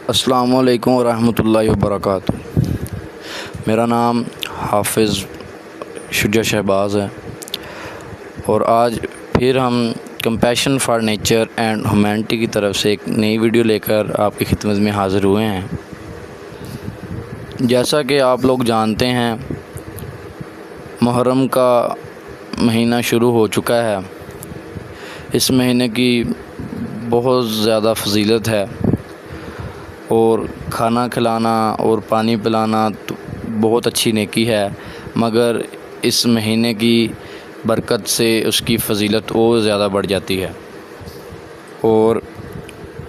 अस्सलामुअलैकुम वरहमतुल्लाहि वबरकातुहू। मेरा नाम हाफिज़ शुजा शहबाज़ है और आज फिर हम compassion for nature and humanity की तरफ से एक नई वीडियो लेकर आपकी खिदमत में हाज़िर हुए हैं। जैसा कि आप लोग जानते हैं, मुहर्रम का महीना शुरू हो चुका है। इस महीने की बहुत ज़्यादा फजीलत है और खाना खिलाना और पानी पिलाना तो बहुत अच्छी नेकी है, मगर इस महीने की बरकत से उसकी फ़जीलत और ज़्यादा बढ़ जाती है। और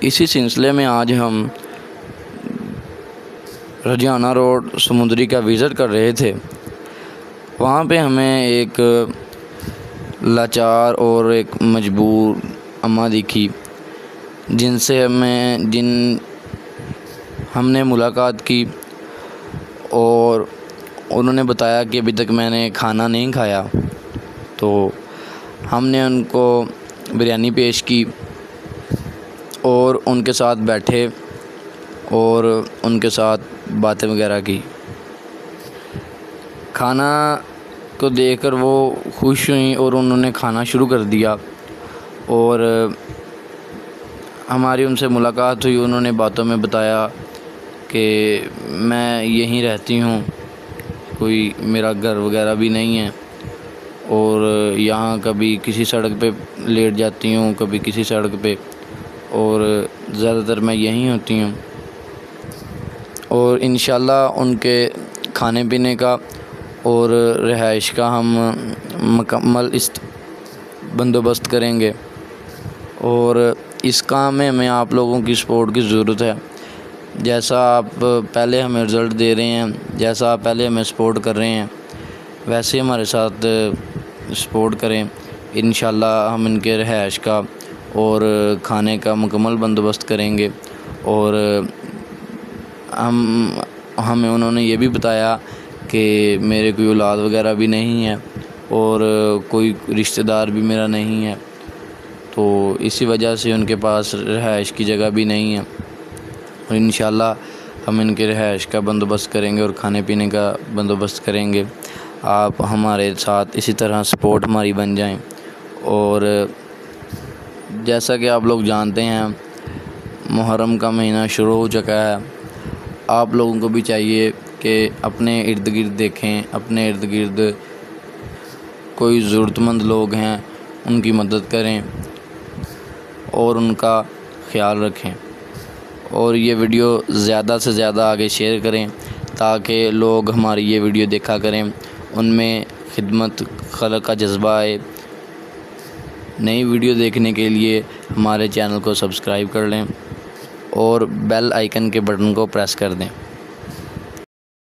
इसी सिलसिले में आज हम रजियाना रोड समुंदरी का विज़िट कर रहे थे। वहाँ पे हमें एक लाचार और एक मजबूर अम्मा दिखी, हमने मुलाकात की और उन्होंने बताया कि अभी तक मैंने खाना नहीं खाया। तो हमने उनको बिरयानी पेश की और उनके साथ बैठे और उनके साथ बातें वगैरह की। खाना को देखकर वो खुश हुई और उन्होंने खाना शुरू कर दिया और हमारी उनसे मुलाकात हुई। उन्होंने बातों में बताया कि मैं यहीं रहती हूँ, कोई मेरा घर वगैरह भी नहीं है और यहाँ कभी किसी सड़क पे लेट जाती हूँ, कभी किसी सड़क पे, और ज़्यादातर मैं यहीं होती हूँ। और इंशाल्लाह उनके खाने पीने का और रिहाइश का हम मुकम्मल इस बंदोबस्त करेंगे और इस काम में हमें आप लोगों की सपोर्ट की ज़रूरत है। जैसा आप पहले हमें रिज़ल्ट दे रहे हैं, जैसा आप पहले हमें सपोर्ट कर रहे हैं, वैसे हमारे साथ सपोर्ट करें। इंशाल्लाह हम इनके रिहाइश का और खाने का मुकम्मल बंदोबस्त करेंगे। और हमें उन्होंने ये भी बताया कि मेरे कोई औलाद वगैरह भी नहीं है और कोई रिश्तेदार भी मेरा नहीं है, तो इसी वजह से उनके पास रिहाइश की जगह भी नहीं है। और इंशाल्लाह हम इनके रिहाइश का बंदोबस्त करेंगे और खाने पीने का बंदोबस्त करेंगे। आप हमारे साथ इसी तरह सपोर्ट हमारी बन जाएं। और जैसा कि आप लोग जानते हैं, मुहर्रम का महीना शुरू हो चुका है। आप लोगों को भी चाहिए कि अपने इर्द गिर्द देखें, अपने इर्द गिर्द कोई ज़रूरतमंद लोग हैं उनकी मदद करें और उनका ख़्याल रखें। और ये वीडियो ज़्यादा से ज़्यादा आगे शेयर करें ताकि लोग हमारी ये वीडियो देखा करें, उनमें खिदमत खलक का जज्बा आए। नई वीडियो देखने के लिए हमारे चैनल को सब्सक्राइब कर लें और बेल आइकन के बटन को प्रेस कर दें।